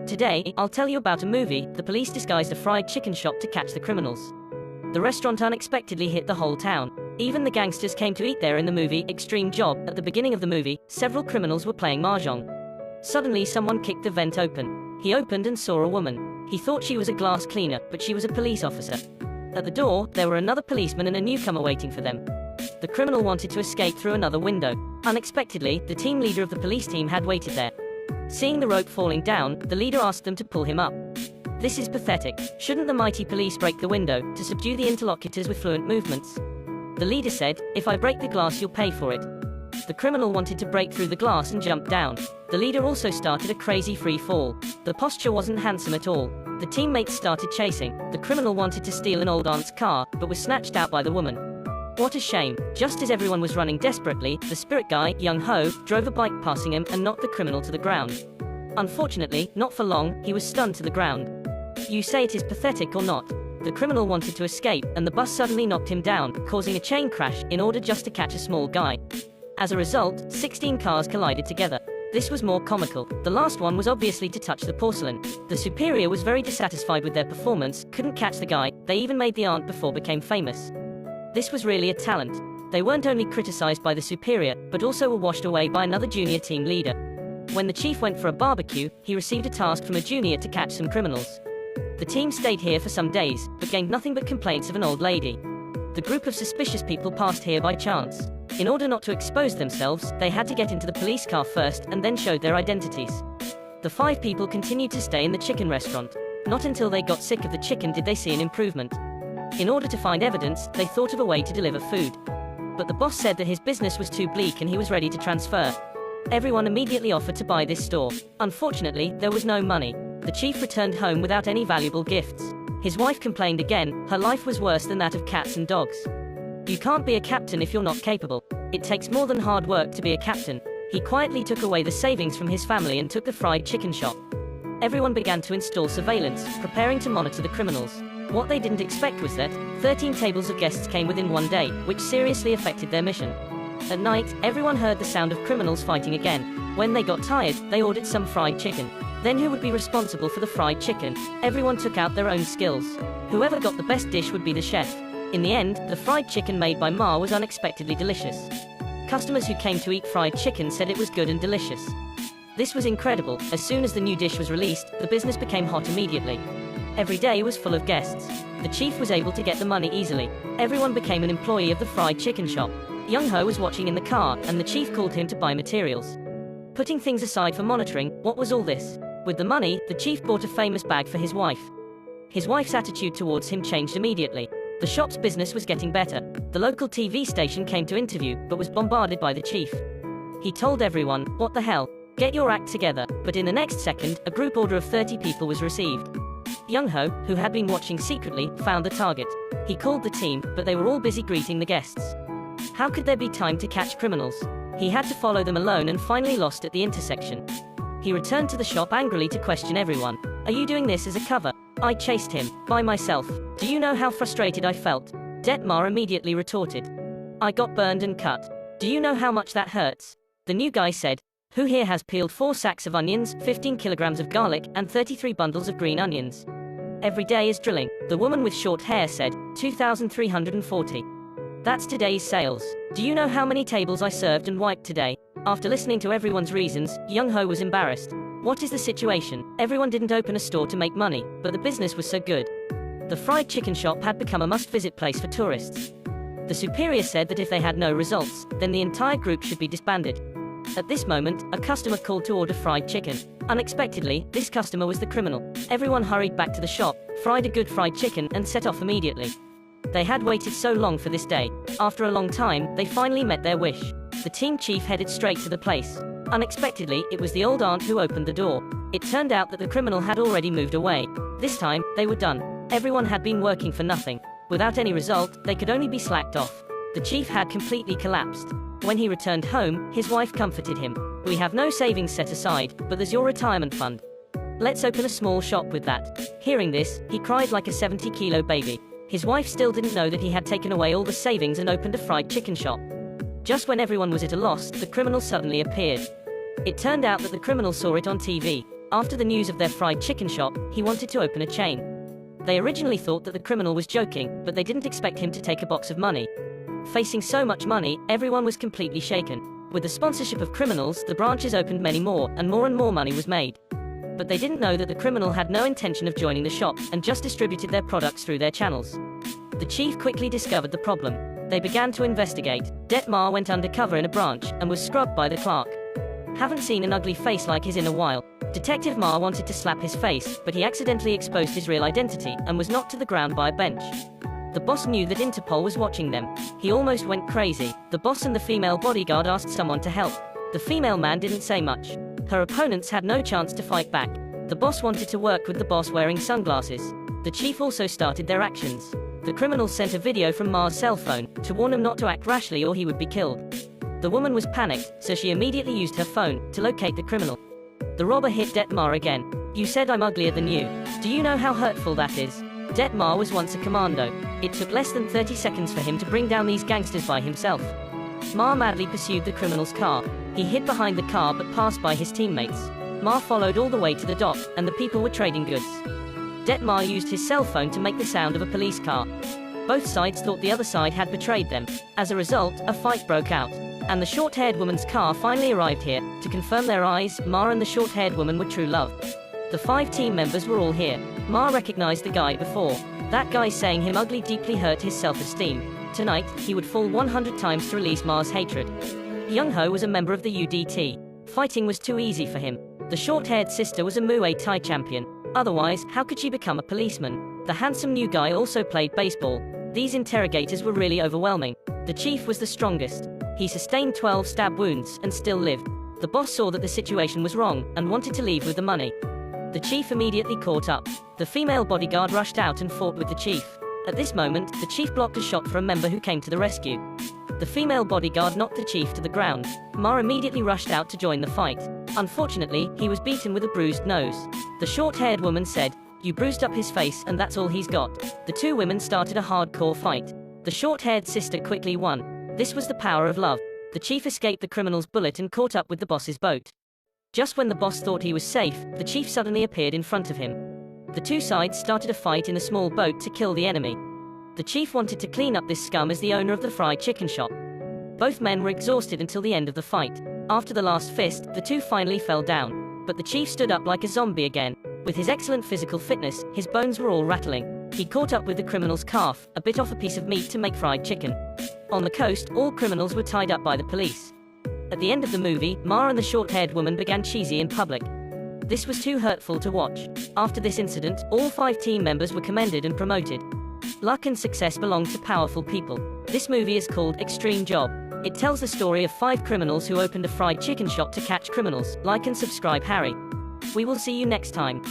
Today, I'll tell you about a movie. The police disguised a fried chicken shop to catch the criminals. The restaurant unexpectedly hit the whole town. Even the gangsters came to eat there. In the movie Extreme Job, at the beginning of the movie, several criminals were playing mahjong. Suddenly someone kicked the vent open. He opened and saw a woman. He thought she was a glass cleaner, but she was a police officer. At the door, there were another policeman and a newcomer waiting for them. The criminal wanted to escape through another window. Unexpectedly, the team leader of the police team had waited there. Seeing the rope falling down, the leader asked them to pull him up. This is pathetic. Shouldn't the mighty police break the window to subdue the interlocutors with fluent movements? The leader said, "If I break the glass, you'll pay for it." The criminal wanted to break through the glass and jumped down. The leader also started a crazy free fall. The posture wasn't handsome at all. The teammates started chasing. The criminal wanted to steal an old aunt's car, but was snatched out by the woman. What a shame. Just as everyone was running desperately, the spirit guy, Young Ho, drove a bike passing him and knocked the criminal to the ground. Unfortunately, not for long, he was stunned to the ground. You say it is pathetic or not? The criminal wanted to escape, and the bus suddenly knocked him down, causing a chain crash in order just to catch a small guy. As a result, 16 cars collided together. This was more comical. The last one was obviously to touch the porcelain. The superior was very dissatisfied with their performance, couldn't catch the guy. They even made the aunt before became famous. This was really a talent. They weren't only criticized by the superior, but also were washed away by another junior team leader. When the chief went for a barbecue, he received a task from a junior to catch some criminals. The team stayed here for some days, but gained nothing but complaints of an old lady. The group of suspicious people passed here by chance. In order not to expose themselves, they had to get into the police car first and then showed their identities. The 5 people continued to stay in the chicken restaurant. Not until they got sick of the chicken did they see an improvement. In order to find evidence, they thought of a way to deliver food. But the boss said that his business was too bleak and he was ready to transfer. Everyone immediately offered to buy this store. Unfortunately, there was no money. The chief returned home without any valuable gifts. His wife complained again. Her life was worse than that of cats and dogs. You can't be a captain if you're not capable. It takes more than hard work to be a captain. He quietly took away the savings from his family and took the fried chicken shop. Everyone began to install surveillance, preparing to monitor the criminals. What they didn't expect was that 13 tables of guests came within one day, which seriously affected their mission. At night, everyone heard the sound of criminals fighting again. When they got tired, they ordered some fried chicken. Then who would be responsible for the fried chicken? Everyone took out their own skills. Whoever got the best dish would be the chef. In the end, the fried chicken made by Ma was unexpectedly delicious. Customers who came to eat fried chicken said it was good and delicious. This was incredible. As soon as the new dish was released, the business became hot immediately. Every day was full of guests. The chief was able to get the money easily. Everyone became an employee of the fried chicken shop. Young Ho was watching in the car, and the chief called him to buy materials. Putting things aside for monitoring, what was all this? With the money, the chief bought a famous bag for his wife. His wife's attitude towards him changed immediately. The shop's business was getting better. The local TV station came to interview, but was bombarded by the chief. He told everyone, "What the hell? Get your act together." But in the next second, a group order of 30 people was received. Young Ho, who had been watching secretly, found the target. He called the team, but they were all busy greeting the guests. How could there be time to catch criminals? He had to follow them alone and finally lost at the intersection. He returned to the shop angrily to question everyone. "Are you doing this as a cover? I chased him, by myself. Do you know how frustrated I felt?" Detmar immediately retorted. "I got burned and cut. Do you know how much that hurts?" The new guy said, "Who here has peeled 4 sacks of onions, 15 kilograms of garlic, and 33 bundles of green onions? Every day is drilling." The woman with short hair said, 2,340. "That's today's sales. Do you know how many tables I served and wiped today?" After listening to everyone's reasons, Young Ho was embarrassed. What is the situation? Everyone didn't open a store to make money, but the business was so good. The fried chicken shop had become a must-visit place for tourists. The superior said that if they had no results, then the entire group should be disbanded. At this moment, a customer called to order fried chicken. Unexpectedly, this customer was the criminal. Everyone hurried back to the shop, fried a good fried chicken, and set off immediately. They had waited so long for this day. After a long time, they finally met their wish. The team chief headed straight to the place. Unexpectedly, it was the old aunt who opened the door. It turned out that the criminal had already moved away. This time, they were done. Everyone had been working for nothing. Without any result, they could only be slacked off. The chief had completely collapsed. When he returned home, his wife comforted him. "We have no savings set aside, but there's your retirement fund. Let's open a small shop with that." Hearing this, he cried like a 70-kilo baby. His wife still didn't know that he had taken away all the savings and opened a fried chicken shop. Just when everyone was at a loss, the criminal suddenly appeared. It turned out that the criminal saw it on TV. After the news of their fried chicken shop, he wanted to open a chain. They originally thought that the criminal was joking, but they didn't expect him to take a box of money. Facing so much money, everyone was completely shaken. With the sponsorship of criminals, the branches opened many more, and more money was made. But they didn't know that the criminal had no intention of joining the shop, and just distributed their products through their channels. The chief quickly discovered the problem. They began to investigate. Det Ma went undercover in a branch, and was scrubbed by the clerk. Haven't seen an ugly face like his in a while. Detective Ma wanted to slap his face, but he accidentally exposed his real identity, and was knocked to the ground by a bench. The boss knew that Interpol was watching them. He almost went crazy. The boss and the female bodyguard asked someone to help. The female man didn't say much. Her opponents had no chance to fight back. The boss wanted to work with the boss wearing sunglasses. The chief also started their actions. The criminals sent a video from Ma's cell phone, to warn him not to act rashly or he would be killed. The woman was panicked, so she immediately used her phone, to locate the criminal. The robber hit Det Ma again. "You said I'm uglier than you. Do you know how hurtful that is?" Det Ma was once a commando. It took less than 30 seconds for him to bring down these gangsters by himself. Ma madly pursued the criminal's car. He hid behind the car but passed by his teammates. Ma followed all the way to the dock, and the people were trading goods. Det Ma used his cell phone to make the sound of a police car. Both sides thought the other side had betrayed them. As a result, a fight broke out. And the short-haired woman's car finally arrived here. To confirm their eyes, Ma and the short-haired woman were true love. The 5 team members were all here. Ma recognized the guy before. That guy saying him ugly deeply hurt his self-esteem. Tonight, he would fall 100 times to release Ma's hatred. Young Ho was a member of the UDT. Fighting was too easy for him. The short-haired sister was a Muay Thai champion. Otherwise, how could she become a policeman? The handsome new guy also played baseball. These interrogators were really overwhelming. The chief was the strongest. He sustained 12 stab wounds, and still lived. The boss saw that the situation was wrong, and wanted to leave with the money. The chief immediately caught up. The female bodyguard rushed out and fought with the chief. At this moment, the chief blocked a shot for a member who came to the rescue. The female bodyguard knocked the chief to the ground. Ma immediately rushed out to join the fight. Unfortunately, he was beaten with a bruised nose. The short-haired woman said, "You bruised up his face and that's all he's got." The 2 women started a hardcore fight. The short-haired sister quickly won. This was the power of love. The chief escaped the criminal's bullet and caught up with the boss's boat. Just when the boss thought he was safe, the chief suddenly appeared in front of him. The 2 sides started a fight in a small boat to kill the enemy. The chief wanted to clean up this scum as the owner of the fried chicken shop. Both men were exhausted until the end of the fight. After the last fist, the 2 finally fell down. But the chief stood up like a zombie again. With his excellent physical fitness, his bones were all rattling. He caught up with the criminal's calf, a bit off a piece of meat to make fried chicken. On the coast, all criminals were tied up by the police. At the end of the movie, Ma and the short-haired woman began cheesy in public. This was too hurtful to watch. After this incident, all 5 team members were commended and promoted. Luck and success belong to powerful people. This movie is called Extreme Job. It tells the story of 5 criminals who opened a fried chicken shop to catch criminals. Like and subscribe, Harry. We will see you next time.